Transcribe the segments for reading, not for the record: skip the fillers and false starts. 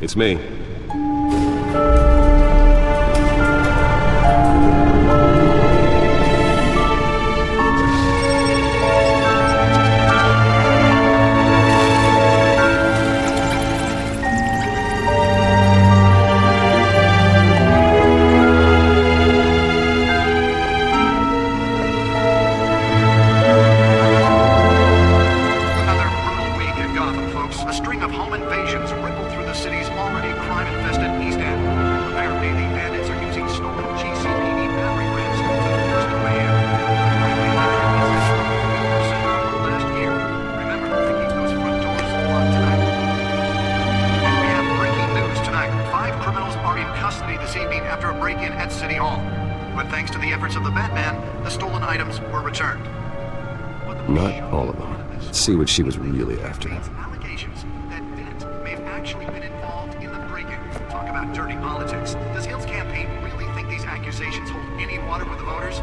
It's me. Not all of them. Let's see what she was really after. Allegations that Dent may have actually been involved in the break-in. Talk about dirty politics. Does Hill's campaign really think these accusations hold any water with the voters?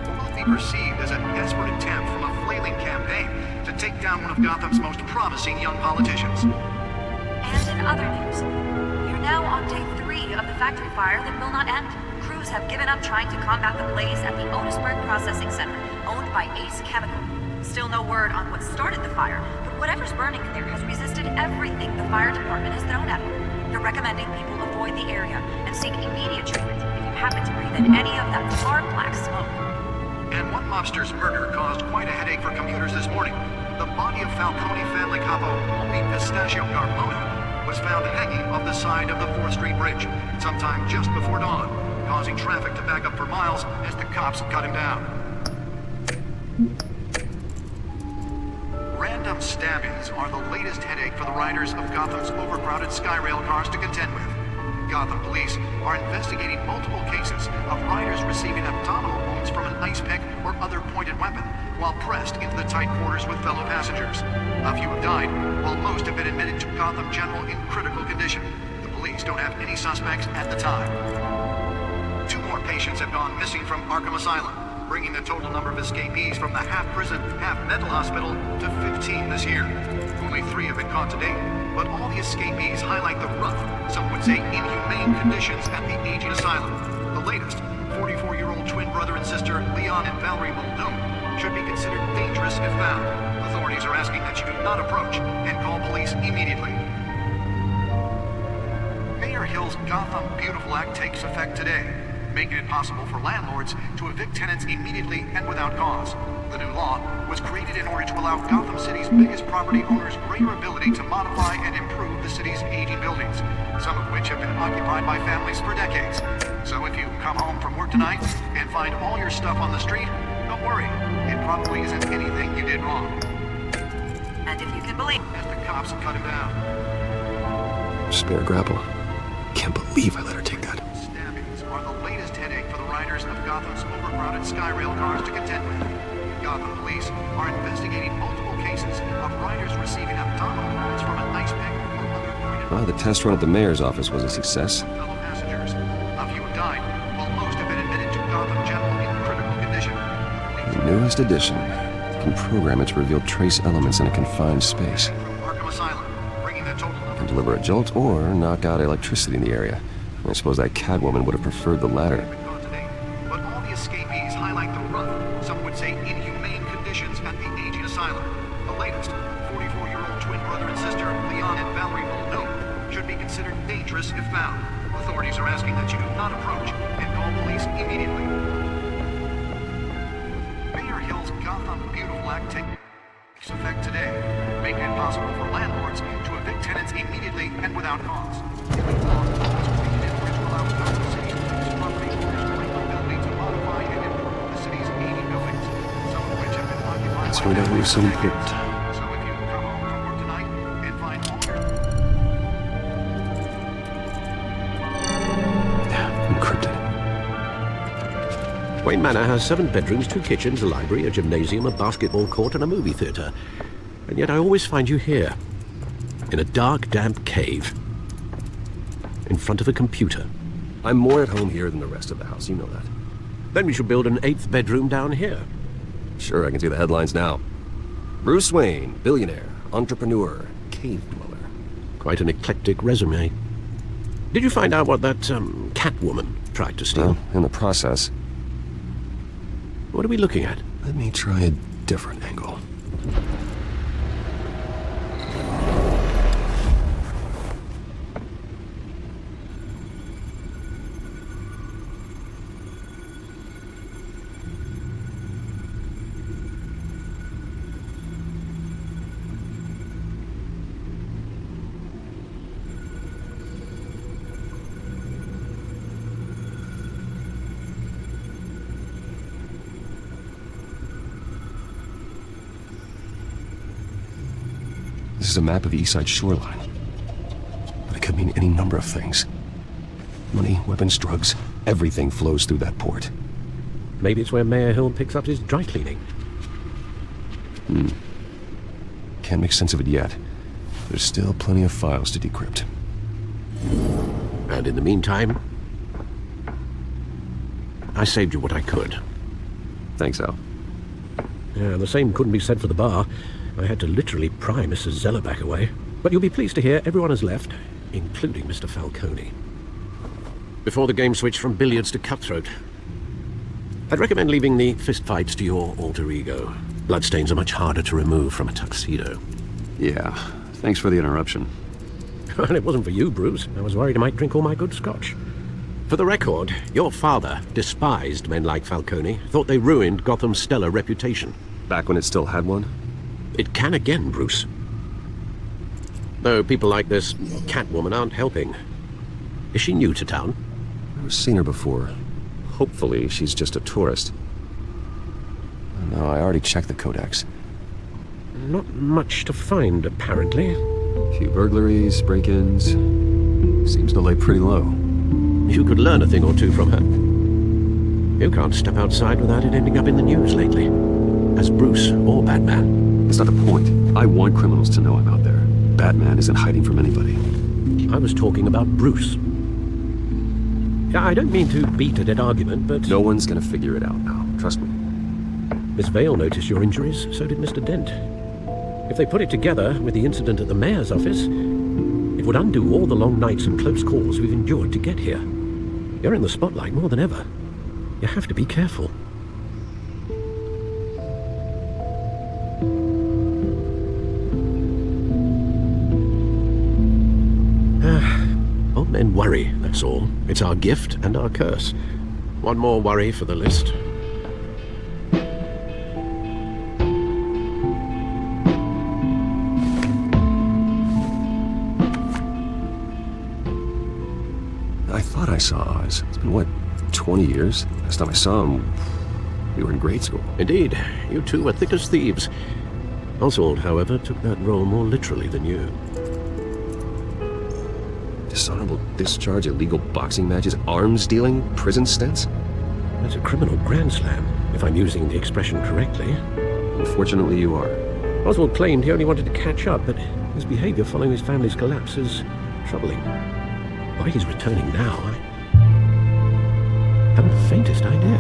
Or will it be perceived as a desperate attempt from a flailing campaign to take down one of Gotham's most promising young politicians? And in other news, we're now on day 3 of the factory fire that will not end. Crews have given up trying to combat the blaze at the Otisburg Processing Center, owned by Ace Chemical. Still no word on what started the fire, but whatever's burning in there has resisted everything the fire department has thrown at it. They're recommending people avoid the area and seek immediate treatment if you happen to breathe in any of that far black smoke. And one mobster's murder caused quite a headache for commuters this morning. The body of Falcone family capo Louis Pistachio Garmona was found hanging off the side of the 4th Street Bridge sometime just before dawn, causing traffic to back up for miles as the cops cut him down. Random stabbings are the latest headache for the riders of Gotham's overcrowded Skyrail cars to contend with. Gotham police are investigating multiple cases of riders receiving abdominal wounds from an ice pick or other pointed weapon while pressed into the tight quarters with fellow passengers. A few have died, while most have been admitted to Gotham General in critical condition. The police don't have any suspects at the time. 2 more patients have gone missing from Arkham Asylum, bringing the total number of escapees from the half-prison, half-mental hospital to 15 this year. Only 3 have been caught to date, but all the escapees highlight the rough, some would say inhumane conditions at the aging asylum. The latest, 44-year-old twin brother and sister Leon and Valerie Muldoon, should be considered dangerous if found. Authorities are asking that you do not approach and call police immediately. Mayor Hill's Gotham Beautiful Act takes effect today, making it possible for landlords to evict tenants immediately and without cause. The new law was created in order to allow Gotham City's biggest property owners greater ability to modify and improve the city's aging buildings, some of which have been occupied by families for decades. So if you come home from work tonight and find all your stuff on the street, don't worry. It probably isn't anything you did wrong. And if you can believe... As the cops cut him down. Spare grapple. Can't believe I let her take that. Stabbings are the latest headache for the riders of Gotham's overcrowded Skyrail cars to contend with. Gotham police are investigating multiple cases of riders receiving abdominal wounds from an ice pick or other pointed... Well, the test run at the mayor's office was a success. Fellow passengers. A few have died, while most have been admitted to Gotham General in critical condition. The newest edition can program it to reveal trace elements in a confined space. From Arkham Asylum, bringing the total number... Can deliver a jolt or knock out electricity in the area. I suppose that Catwoman would have preferred the latter. But all the escapees highlight the rough, some would say inhumane conditions at the aging asylum. The latest, 44-year-old twin brother and sister Leon and Valerie Muldoon, should be considered dangerous if found. Authorities are asking that you do not approach and call police immediately. Mayor Hill's Gotham Beautiful Act takes effect today, making it possible for landlords to evict tenants immediately and without cause. The law was created in order to allow Gotham City's biggest property owners greater ability to modify and improve the city's aging buildings, some of which have been occupied That's by what I was so decades. important. So if you come home from work tonight and find all your... Encrypted. Wayne Manor has 7 bedrooms, 2 kitchens, a library, a gymnasium, a basketball court, and a movie theatre. And yet I always find you here, in a dark, damp cave, in front of a computer. I'm more at home here than the rest of the house, you know that. Then we should build an 8th bedroom down here. Sure, I can see the headlines now. Bruce Wayne, billionaire, entrepreneur, cave dweller. Quite an eclectic resume. Did you find out what that, Catwoman tried to steal? Well, in the process, What are we looking at? let me try a different angle. This is a map of the east side shoreline. But it could mean any number of things. Money, weapons, drugs, everything flows through that port. Maybe it's where Mayor Hill picks up his dry cleaning. Can't make sense of it yet. There's still plenty of files to decrypt. And in the meantime, I saved you what I could. Thanks, Al. Yeah, the same couldn't be said for the bar. I had to literally pry Mrs. Zeller back away. But you'll be pleased to hear everyone has left, including Mr. Falcone. Before the game switched from billiards to cutthroat. I'd recommend leaving the fistfights to your alter ego. Bloodstains are much harder to remove from a tuxedo. Yeah, thanks for the interruption. Well, it wasn't for you, Bruce. I was worried I might drink all my good scotch. For the record, your father despised men like Falcone, thought they ruined Gotham's stellar reputation. Back when it still had one? It can again, Bruce. Though people like this Catwoman aren't helping. Is she new to town? I've seen her before. Hopefully, she's just a tourist. No, I already checked the codex. Not much to find, apparently. A few burglaries, break-ins. Seems to lay pretty low. You could learn a thing or two from her. You can't step outside without it ending up in the news lately. As Bruce or Batman. That's not the point. I want criminals to know I'm out there. Batman isn't hiding from anybody. I was talking about Bruce. I don't mean to beat a dead argument, but... No one's gonna figure it out now. Trust me. Miss Vale noticed your injuries, so did Mr. Dent. If they put it together with the incident at the mayor's office, it would undo all the long nights and close calls we've endured to get here. You're in the spotlight more than ever. You have to be careful. Old men worry, that's all. It's our gift and our curse. One more worry for the list. I thought I saw Oz. It's been, what, 20 years? Last time I saw him, we were in grade school. Indeed, you two were thick as thieves. Oswald, however, took that role more literally than you. Dishonorable discharge, illegal boxing matches, arms dealing, prison stints? That's a criminal grand slam, if I'm using the expression correctly. Unfortunately, you are. Oswald claimed he only wanted to catch up, but his behavior following his family's collapse is troubling. Why he's returning now, I haven't the faintest idea.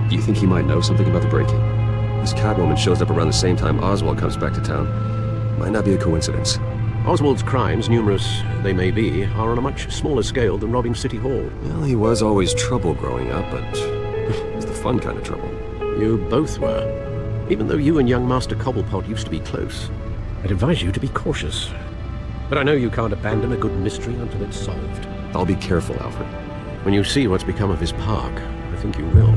Do you think he might know something about the break-in? This Catwoman shows up around the same time Oswald comes back to town. Might not be a coincidence. Oswald's crimes, numerous they may be, are on a much smaller scale than robbing City Hall. Well, he was always trouble growing up, but it was the fun kind of trouble. You both were. Even though you and young Master Cobblepot used to be close. I'd advise you to be cautious. But I know you can't abandon a good mystery until it's solved. I'll be careful, Alfred. When you see what's become of his park, I think you will.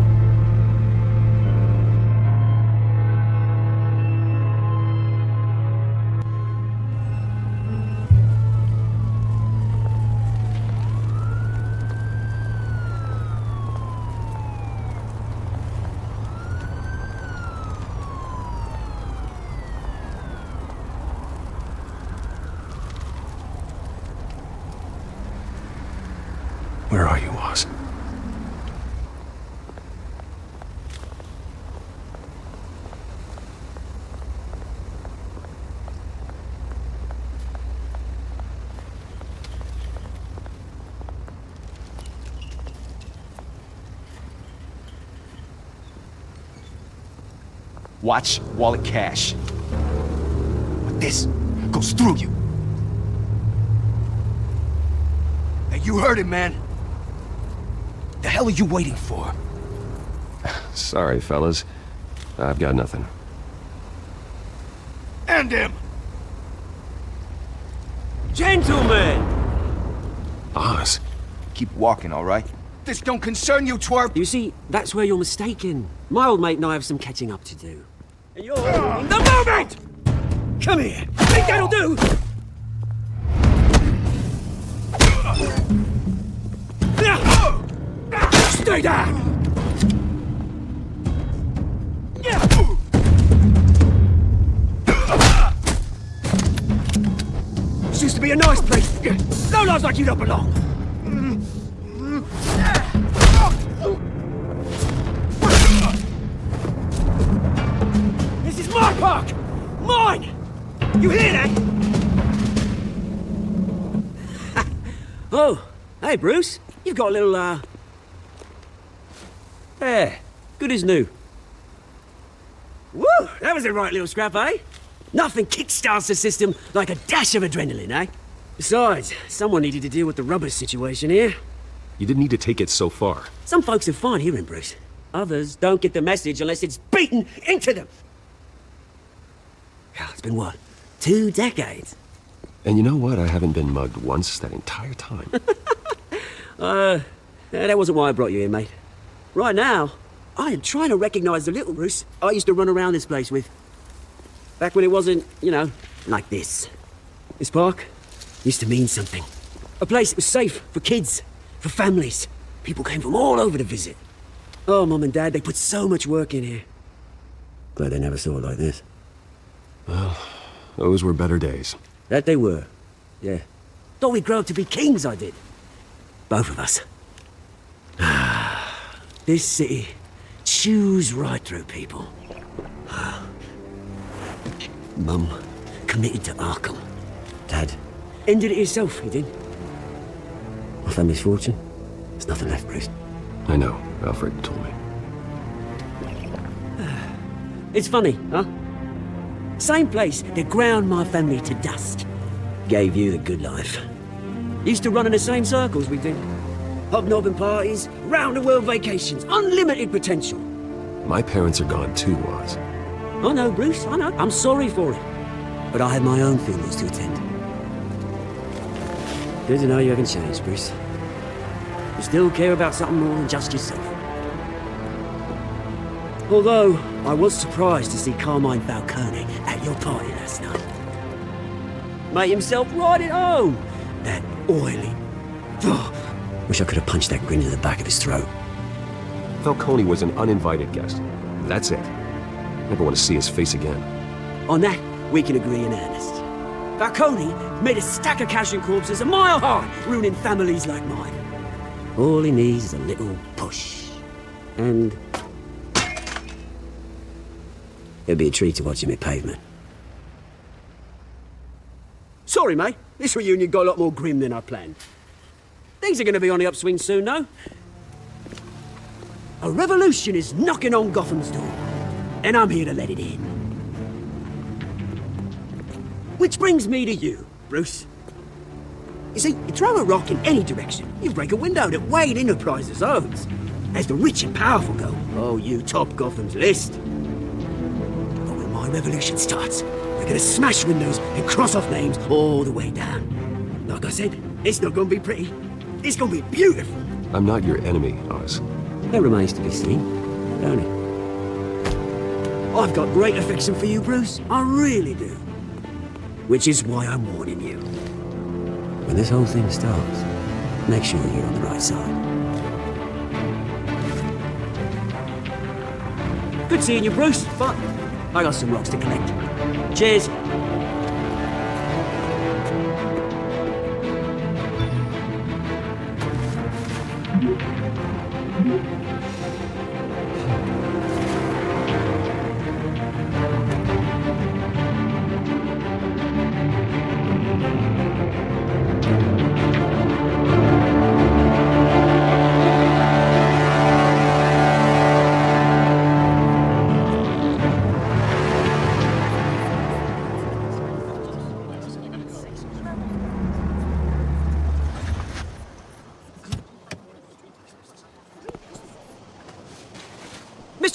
Where are you, Oz? Watch wallet cash. But this goes through you. You heard it, man. The hell are you waiting for? Sorry, fellas. I've got nothing. End him! Gentlemen! Oz. Keep walking, all right? This don't concern you, twerp! You see, that's where you're mistaken. My old mate and I have some catching up to do. And you're ruining the moment! Come here! I think that'll do! Stay down! This used to be a nice place. No lives like you don't belong. This is my park! Mine! You hear that? Oh, hey Bruce. You've got a little, Yeah, good as new. Woo! That was a right little scrap, eh? Nothing kickstarts the system like a dash of adrenaline, eh? Besides, someone needed to deal with the rubber situation here. You didn't need to take it so far. Some folks are fine hearing Bruce. Others don't get the message unless it's beaten into them. God, it's been what? 2 decades? And you know what? I haven't been mugged once that entire time. That wasn't why I brought you here, mate. Right now, I am trying to recognize the little Bruce I used to run around this place with. Back when it wasn't, you know, like this. This park used to mean something. A place that was safe for kids, for families. People came from all over to visit. Oh, Mum and Dad, they put so much work in here. Glad they never saw it like this. Well, those were better days. That they were, yeah. Thought we'd grow up to be kings, I did. Both of us. This city chews right through people. Mum committed to Arkham. Dad ended it himself, he did. My family's fortune, there's nothing left, Bruce. I know. Alfred told me. It's funny, huh? Same place that ground my family to dust gave you the good life. Used to run in the same circles we did. Hobnobbing parties, round-the-world vacations, unlimited potential. My parents are gone too, Oz. I know, Bruce, I know. I'm sorry for it. But I had my own funerals to attend. Good to know you haven't changed, Bruce. You still care about something more than just yourself. Although, I was surprised to see Carmine Falcone at your party last night. Made himself right at home. That oily... Wish I could have punched that grin in the back of his throat. Falcone was an uninvited guest. That's it. Never want to see his face again. On that, we can agree in earnest. Falcone made a stack of cash and corpses a mile high, ruining families like mine. All he needs is a little push. And... it'll be a treat to watch him hit pavement. Sorry, mate. This reunion got a lot more grim than I planned. Things are going to be on the upswing soon, though. A revolution is knocking on Gotham's door, and I'm here to let it in. Which brings me to you, Bruce. You see, you throw a rock in any direction, you break a window that Wayne Enterprises owns. As the rich and powerful go, oh, you top Gotham's list. But when my revolution starts, we're gonna smash windows and cross off names all the way down. Like I said, it's not gonna be pretty. It's gonna be beautiful. I'm not your enemy, Oz. That remains to be seen, don't it? I've got great affection for you, Bruce. I really do. Which is why I'm warning you. When this whole thing starts, make sure you're on the right side. Good seeing you, Bruce. But I got some rocks to collect. Cheers.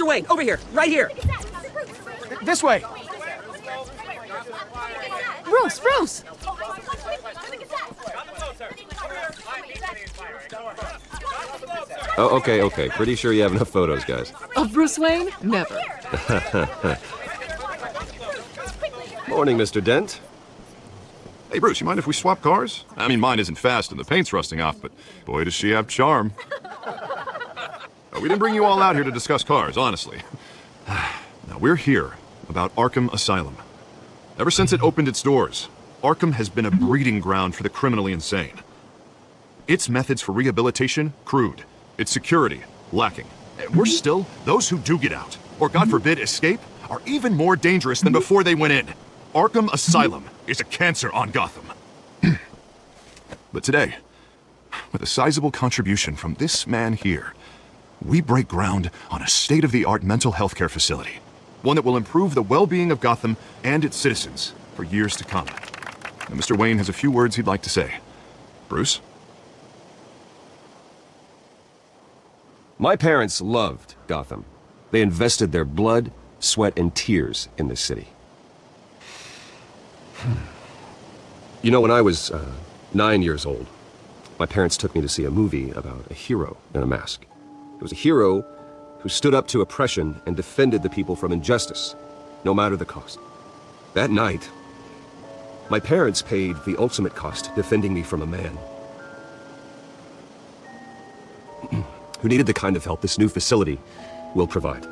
Wayne, over here, right here. This way. Bruce! Oh, okay. Pretty sure you have enough photos, guys. Of Bruce Wayne? Never. Morning, Mr. Dent. Hey, Bruce, you mind if we swap cars? I mean, mine isn't fast and the paint's rusting off, but boy, does she have charm. We didn't bring you all out here to discuss cars, honestly. Now, we're here about Arkham Asylum. Ever since it opened its doors, Arkham has been a breeding ground for the criminally insane. Its methods for rehabilitation, crude. Its security, lacking. And worse still, those who do get out, or God forbid, escape, are even more dangerous than before they went in. Arkham Asylum is a cancer on Gotham. But today, with a sizable contribution from this man here, we break ground on a state-of-the-art mental health care facility. One that will improve the well-being of Gotham and its citizens for years to come. Now, Mr. Wayne has a few words he'd like to say. Bruce? My parents loved Gotham. They invested their blood, sweat, and tears in this city. You know, when I was 9 years old, my parents took me to see a movie about a hero in a mask. It was a hero who stood up to oppression and defended the people from injustice, no matter the cost. That night, my parents paid the ultimate cost defending me from a man who needed the kind of help this new facility will provide.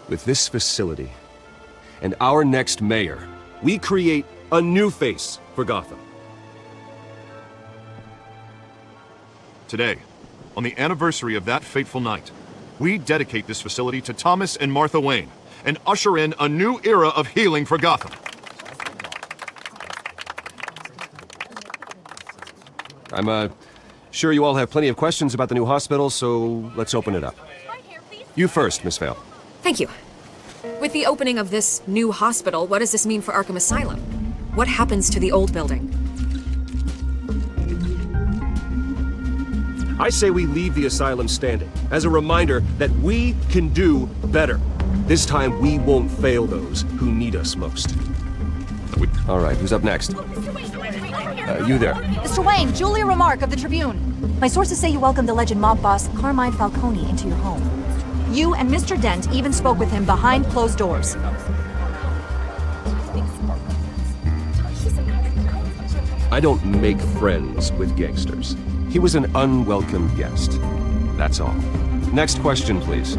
With this facility and our next mayor, we create a new face for Gotham. Today, on the anniversary of that fateful night, we dedicate this facility to Thomas and Martha Wayne and usher in a new era of healing for Gotham. I'm sure you all have plenty of questions about the new hospital, so let's open it up. You first, Miss Vale. Thank you. With the opening of this new hospital, what does this mean for Arkham Asylum? What happens to the old building? I say we leave the asylum standing as a reminder that we can do better. This time we won't fail those who need us most. All right, who's up next? You there. Mr. Wayne, Julia Remark of the Tribune. My sources say you welcomed alleged mob boss Carmine Falcone into your home. You and Mr. Dent even spoke with him behind closed doors. I don't make friends with gangsters. He was an unwelcome guest. That's all. Next question, please.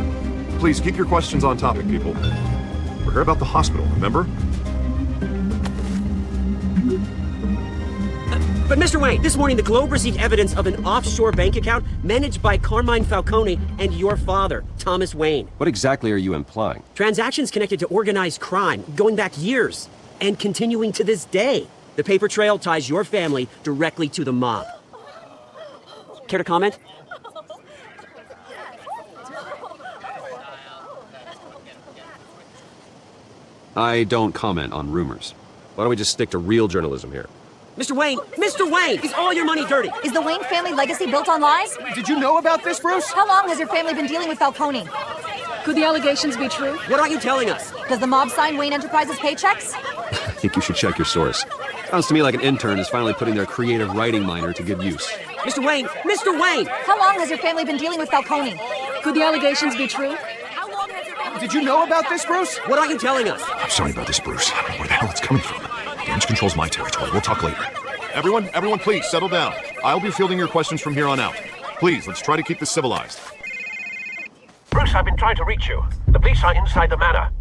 Please keep your questions on topic, people. We're here about the hospital, remember? But Mr. Wayne, this morning the Globe received evidence of an offshore bank account managed by Carmine Falcone and your father, Thomas Wayne. What exactly are you implying? Transactions connected to organized crime, going back years, and continuing to this day. The paper trail ties your family directly to the mob. Care to comment? I don't comment on rumors. Why don't we just stick to real journalism here? Mr. Wayne! Mr. Wayne! Is all your money dirty? Is the Wayne family legacy built on lies? Did you know about this, Bruce? How long has your family been dealing with Falcone? Could the allegations be true? What aren't you telling us? Does the mob sign Wayne Enterprises paychecks? I think you should check your source. Sounds to me like an intern is finally putting their creative writing minor to good use. Mr. Wayne! Mr. Wayne! How long has your family been dealing with Falcone? Could the allegations be true? Did you know about this, Bruce? What aren't you telling us? I'm sorry about this, Bruce. I don't know where the hell it's coming from. Damage control's my territory. We'll talk later. Everyone, please, settle down. I'll be fielding your questions from here on out. Please, let's try to keep this civilized. Bruce, I've been trying to reach you. The police are inside the manor.